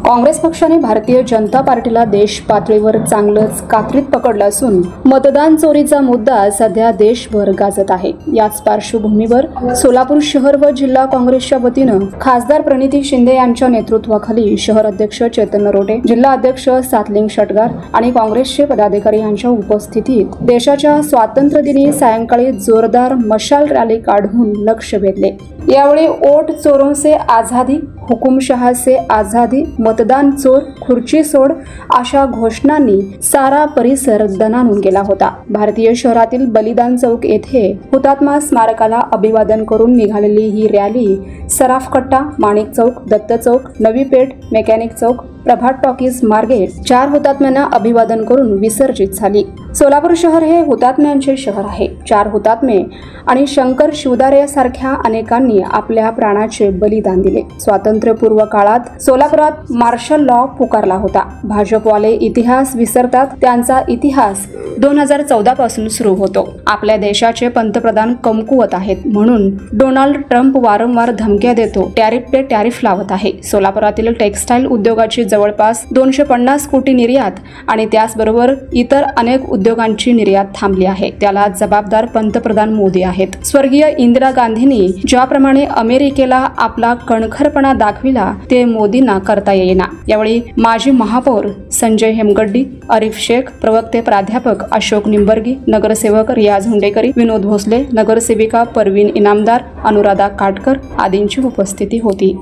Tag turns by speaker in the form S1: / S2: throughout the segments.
S1: काँग्रेस पक्षाने भारतीय जनता पार्टीला देश पातळीवर चांगलंच कात्रीत पकडलं असून मतदान चोरीचा मुद्दा सध्या देशभर गाजत आहे। याच पार्श्वभूमीवर सोलापूर शहर व जिल्हा काँग्रेसच्या वतीनं खासदार प्रणिती शिंदे यांच्या नेतृत्वाखाली शहर अध्यक्ष चेतन नरोटे, जिल्हा अध्यक्ष सातलिंग शटगार आणि काँग्रेसचे पदाधिकारी यांच्या उपस्थितीत देशाच्या स्वातंत्र्य दिनी सायंकाळी जोरदार मशाल रॅली काढून लक्ष वेधले। यावेळी वोट चोरों से आझादी, हुकुमशहा से आझादी, मतदान चोर खुर्ची सोड अशा घोषणांनी सारा परिसर दणाणून गेला होता। भारतीय शहरातील बलिदान चौक येथे हुतात्मा स्मारकाला अभिवादन करून निघालेली ही रॅली सराफकट्टा, माणिक चौक, दत्त चौक, नवी पेठ, मेकॅनिक चौक, प्रभात टॉकीज मार्गे 4 हुतात्म्यांना अभिवादन करून विसर्जित झाली। सोलापूर शहर हे हुतात्म्यांचे शहर आहे। 4 हुतात्मे आणि शंकर शिवदारे सारख्या अनेकांनी आपल्या प्राणाचे बलिदान दिले। स्वातंत्र्यपूर्व काळात सोलापुरात मार्शल लॉ पुकारला होता। भाजपवाले इतिहास विसरतात, त्यांचा इतिहास 2014 पासून सुरू होतो। आपल्या देशाचे पंतप्रधान कमकुवत आहेत म्हणून डोनाल्ड ट्रम्प वारंवार धमक्या देतो, टॅरिफ पे टॅरिफ लावत आहे। सोलापुरातील टेक्सटाईल उद्योगाची जवळपास 250 कोटी निर्यात आणि त्याचबरोबर इतर अनेक उद्योगांची निर्यात थांबली आहे। त्याला जबाबदार पंतप्रधान मोदी आहेत। स्वर्गीय इंदिरा गांधींनी ज्याप्रमाणे अमेरिकेला आपला कणखरपणा दाखविला ते मोदींना करता येईना। यावेळी माजी महापौर संजय हेमगड्डी, आरिफ शेख, प्रवक्ते प्राध्यापक अशोक निंबर्गी, नगरसेवक रियाज हुंडेकरी, विनोद भोसले, नगरसेविका परवीन इनामदार, अनुराधा काटकर आदींची उपस्थिती होती।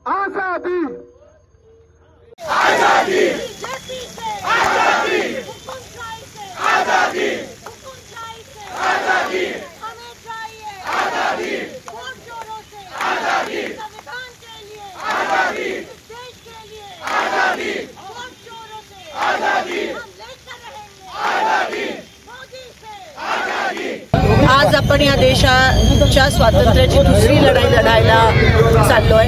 S2: आजादी आजादी आजादी आजादी आजादी हमें चाहिए आजादी वोट चोरों से आजादी संविधान के लिए आजादी देश के लिए आजादी वोट चोरों से आजादी हम लेकर रहेंगे आजादी मोदी से आजादी।
S3: आज आपण या देशाच्या स्वातंत्र्याची दुसरी लढाई लढायला चाललोय,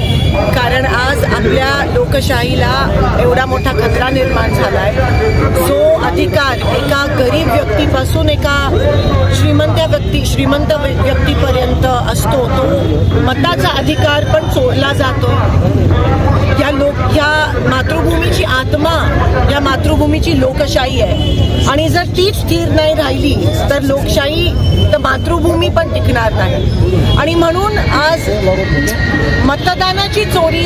S3: कारण आज आपल्या लोकशाहीला एवढा मोठा खतरा निर्माण झालाय। जो अधिकार एका गरीब व्यक्तीपासून एका श्रीमंत व्यक्तीपर्यंत असतो, तो मताचा अधिकार पण चोरला जातो। या मातृभूमीची आत्मा, या मातृभूमीची लोकशाही आहे आणि जर ती स्थिर नाही राहिली तर लोकशाही तर मातृभूमी पण टिकणार नाही। आणि म्हणून आज मतदानाची चोरी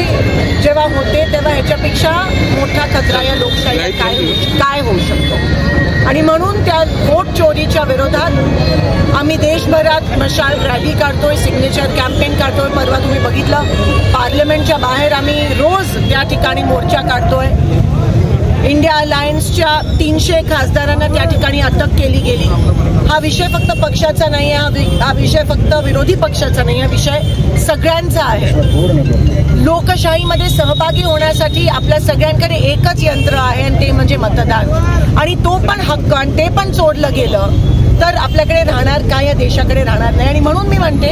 S3: जेव्हा होते तेव्हा ह्याच्यापेक्षा मोठा खतरा या लोकशाहीला काय होऊ शकतो। आणि म्हणून त्या वोट चोरीच्या विरोधात आम्ही देशभरात मशाल रॅली काढतोय, सिग्नेचर कॅम्पेन काढतोय। परवा तुम्ही बघितलं, पार्लमेंटच्या बाहेर आम्ही रोज त्या ठिकाणी मोर्चा काढतोय। इंडिया अलायन्सच्या 300 खासदारांना त्या ठिकाणी अटक केली गेली। हा विषय फक्त पक्षाचा नाही, हा विषय फक्त विरोधी पक्षाचा नाही, हा विषय सगळ्यांचा आहे। लोकशाहीमध्ये सहभागी होण्यासाठी आपल्या सगळ्यांकडे एकच यंत्र आहे आणि ते म्हणजे मतदान, आणि तो पण हक्क, आणि ते पण चोरलं गेलं तर आपल्याकडे राहणार काय, या देशाकडे राहणार नाही। आणि म्हणून मी म्हणते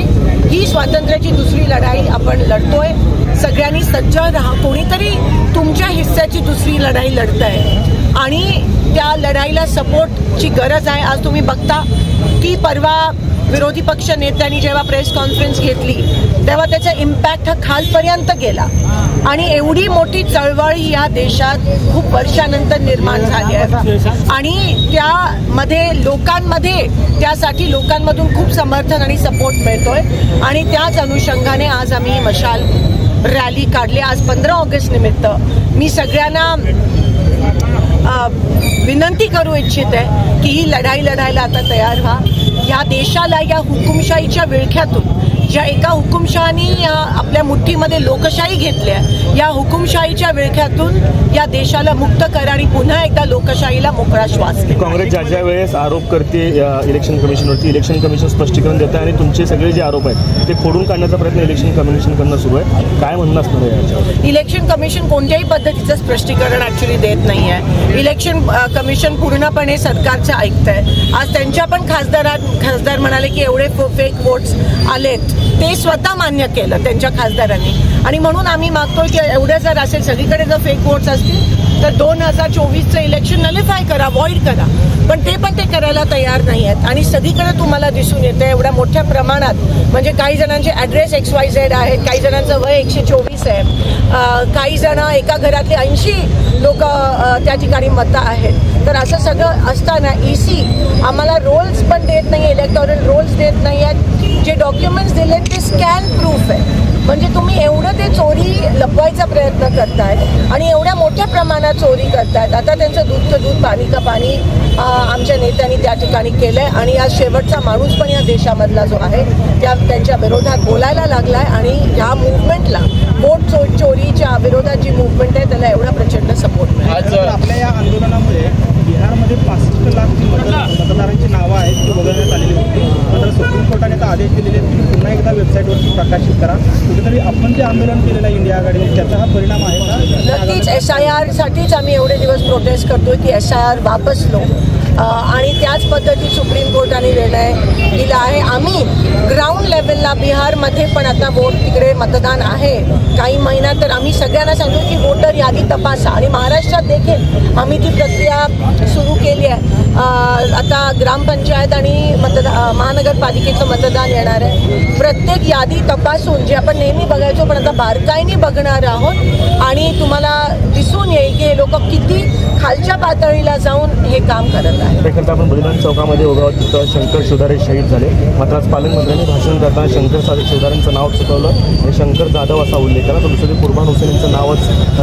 S3: ही स्वातंत्र्याची दुसरी लढाई आपण लढतोय। सगळ्यांनी सज्ज राहा, कोणीतरी तुमच्या हिस्साची दुसरी लढाई लढतंय आणि त्या लढाईला सपोर्टची गरज आहे। आज तुम्ही बघता की परवा विरोधी पक्ष नेत्यांनी जेव्हा प्रेस कॉन्फरन्स घेतली तेव्हा त्याचा इम्पॅक्ट हा खालपर्यंत गेला आणि एवढी मोठी चळवळ या देशात खूप वर्षानंतर निर्माण झाली आहे आणि त्यामध्ये लोकांमध्ये त्यासाठी लोकांमधून खूप समर्थन आणि सपोर्ट मिळतोय आणि त्याच अनुषंगाने आज आम्ही ही मशाल रॅली काढली। आज 15 ऑगस्ट निमित्त मी सगळ्यांना विनंती करू इच्छिते की ही लढाई लढायला आता तयार व्हा। या देशाला या हुकुमशाहीच्या विळख्यातून, ज्या एका हुकुमशहानी या आपल्या मुठ्ठीमध्ये लोकशाही घेतल्या, या हुकुमशाहीच्या विळख्यातून या देशाला मुक्त करा आणि पुन्हा एकदा लोकशाहीला मोकळा श्वास द्या.
S4: काँग्रेस ज्या वेळेस आरोप करते इलेक्शन कमिशनवरती, इलेक्शन कमिशन स्पष्टीकरण देतं आणि तुमचे सगळे जे आरोप आहेत ते खोडून काढण्याचा प्रयत्न इलेक्शन कमिशन करणं सुरू आहे. काय म्हणणं असणार आहे याच्यावर?
S3: इलेक्शन कमिशन कोणत्याही पद्धतीचं स्पष्टीकरण ऍक्च्युली देत नाही आहे. इलेक्शन कमिशन पूर्णपणे सरकारचं ऐकतंय. आज त्यांच्या पण खासदार म्हणाले की एवढे फेक वोट्स आलेत, ते स्वतः मान्य केलं त्यांच्या खासदारांनी. आणि म्हणून आम्ही मागतोय की एवढं जर असेल, सगळीकडे जर फेक वोट्स असतील तर 2024चं इलेक्शन नलिफाय करा, व्हॉइड करा. पण ते करायला तयार नाही आहेत. आणि सगळीकडे तुम्हाला दिसून येतं एवढ्या मोठ्या प्रमाणात, म्हणजे काही जणांचे ॲड्रेस XYZ आहेत, काही जणांचं वय 124 आहे, काही जण एका घरातले 80 लोक त्या ठिकाणी मतं आहेत. तर असं सगळं असताना EC आम्हाला रोल्स पण देत नाही, इलेक्टोरल रोल्स देत नाही आहेत. जे डॉक्युमेंट्स दिले ते स्कॅन प्रूफ आहे. म्हणजे तुम्ही एवढं ते चोरी लपवायचा प्रयत्न करतायत आणि एवढ्या मोठ्या प्रमाणात चोरी करतायत. आता त्यांचं दूधचं दूध पाणी का पाणी आमच्या नेत्यांनी त्या ठिकाणी केलंय. आणि आज शेवटचा माणूस पण या देशामधला जो आहे त्यांच्या विरोधात बोलायला लागलाय. आणि ह्या मुवमेंटला, वोट चोरीच्या विरोधात जी मुवमेंट आहे त्याला एवढा प्रचंड सपोर्ट मिळाला.
S5: आज आपल्या या आंदोलनामुळे बिहारमध्ये 65 लाख मतदारांची नावं आहेत ती वगळण्यात आलेली होती. मात्र सुप्रीम कोर्टाने आता आदेश दिलेले आहेत की पुन्हा एकदा वेबसाईटवरती प्रकाशित करा. कुठेतरी आपण जे आंदोलन केलेलं आहे इंडिया आघाडीने, त्याचा हा परिणाम आहे का?
S3: नक्कीच SIR साठीच आम्ही एवढे दिवस प्रोटेस्ट करतोय की SIR वापस लो. आणि त्याच पद्धतीत सुप्रीम कोर्टाने निर्णय दिला आहे. आम्ही ग्राउंड लेवलला बिहारमध्ये पण आता वोट तिकडे मतदान आहे काही महिन्यात, तर आम्ही सगळ्यांना सांगतो की वोटर यादी तपासा. आणि महाराष्ट्रात देखील आम्ही ती प्रक्रिया सुरू केली आहे. आता ग्रामपंचायत आणि महानगरपालिकेचं मतदान येणार आहे. प्रत्येक यादी तपासून, जे आपण नेहमी बघायचो पण आता बारकाईने बघणार आहोत. आणि तुम्हाला दिसून येईल की हे लोक किती खालच्या पातळीला जाऊन हे काम करत आहेत.
S4: त्याकरता आपण बलिदान चौकामध्ये उभा आहोत, तिथं शंकर शिवदारे शहीद झाले. मात्र आज पालकमंत्र्यांनी भाषण करताना शंकर शिवदारेंचं नाव चुकवलं आणि शंकर जाधव असा उल्लेख केला. तर दुसरे कुर्बान हुसेन यांचं नावच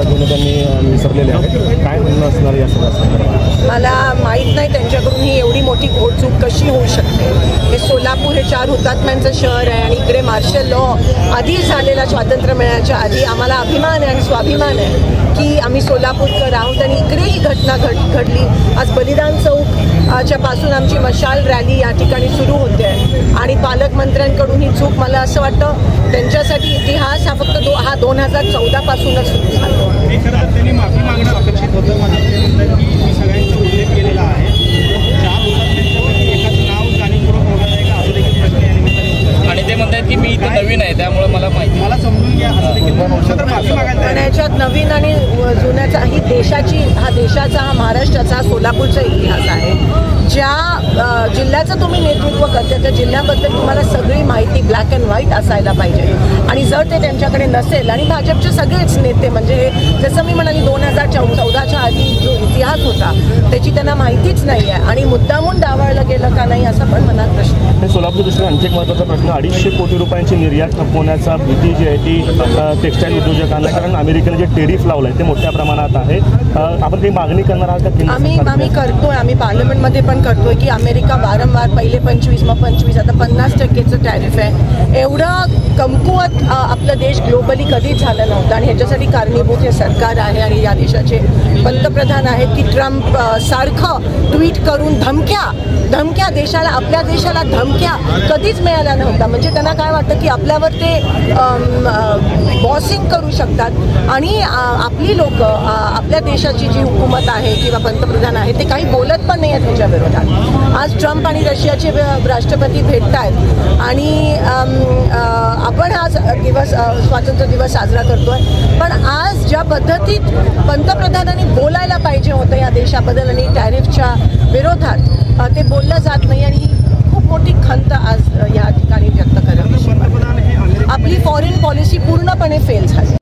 S4: घेणं त्यांनी विसरलेले आहे. काय म्हणणं असणार या सगळ्या?
S3: मला माहीत नाही त्यांच्याकडून ही एवढी मोठी घोडचूक कशी होऊ शकते. हे सोलापूर हे 4 हुतात्म्यांचं शहर आहे आणि इकडे मार्शल लॉ आधी झालेला, स्वातंत्र्य मिळण्याच्या आधी. आम्हाला अभिमान आहे आणि स्वाभिमान आहे की आम्ही सोलापूरकर आहोत. आणि इकडे ही घटना घडली. आज बलिदान चौकच्या पासून आमची मशाल रॅली या ठिकाणी सुरू होते आणि पालकमंत्र्यांकडून ही चूक, मला असं वाटतं त्यांच्यासाठी इतिहास हा फक्त 2014 पासूनच सुरू झाला.
S5: त्यांनी माफी मागणं अपेक्षित होतं. मला ते म्हणतात की मी सगळ्यांचा उल्लेख केलेला आहे. 4 हुतात्म्यांपैकी एकाचं नाव जाणीवपूर्वक वगळलं आहे का, असं देखील प्रश्न या निमित्ताने. आणि ते म्हणतात की मी इथे नवीन आहे त्यामुळे मला माहिती, मला समजून घ्या असं देखील माफी मागायला.
S3: पण याच्यात नवीन आणि जुन्याचा ही देशाचा हा महाराष्ट्राचा, सोलापूरचा इतिहास आहे. ज्या जिल्ह्याचं तुम्ही नेतृत्व करते त्या जिल्ह्याबद्दल तुम्हाला सगळी माहिती ब्लॅक अँड व्हाईट असायला पाहिजे. आणि जर ते त्यांच्याकडे नसेल, आणि भाजपचे सगळेच नेते, म्हणजे जसं मी म्हणाली 2014च्या आधी जो इतिहास होता त्याची त्यांना माहितीच नाही आहे. आणि मुद्दामून डावळलं गेलं का नाही असा पण मनात प्रश्न आहे.
S4: सोलापूर दृष्टीने आणखी एक महत्त्वाचा प्रश्न, 250 कोटी रुपयांची निर्यात थांबवण्याचा भीती जी आहे ती टेक्स्टाईल उद्योजकांना, कारण अमेरिकेने जे टेरिफ लावलं आहे ते मोठ्या प्रमाणात आहे. आपण काही मागणी करणार आहात का?
S3: आम्ही करतोय, आम्ही पार्लमेंटमध्ये पण करतोय की अमेरिका वारंवार पहिले 25, मग 25, आता 50% टॅरिफ आहे. एवढं कमकुवत आपलं देश ग्लोबली कधीच झालं नव्हतं. आणि ह्याच्यासाठी कारणीभूत हे सरकार आहे आणि या देशाचे पंतप्रधान आहेत की ट्रम्प सारखं ट्विट करून धमक्या देशाला, आपल्या देशाला धमक्या कधीच मिळाल्या नव्हत्या. म्हणजे त्यांना काय वाटतं की आपल्यावर ते बॉसिंग करू शकतात. आणि आपली लोक, आपल्या देशाची जी हुकूमत आहे किंवा पंतप्रधान आहे ते काही बोलत पण नाही आहेत त्याच्या विरोधात. आज ट्रम्प आणि रशियाचे राष्ट्रपती भेटत आहेत आणि आपण आज स्वातंत्र्य दिवस साजरा करतोय. पण आज ज्या पद्धतीत पंतप्रधानांनी बोलायला पाहिजे होतं या देशाबद्दल आणि टॅरिफच्या विरोधात, ते बोललं जात नाही. आणि ही खूप मोठी खंत आज या ठिकाणी व्यक्त करावी. आपली फॉरेन पॉलिसी पूर्णपणे फेल झाली.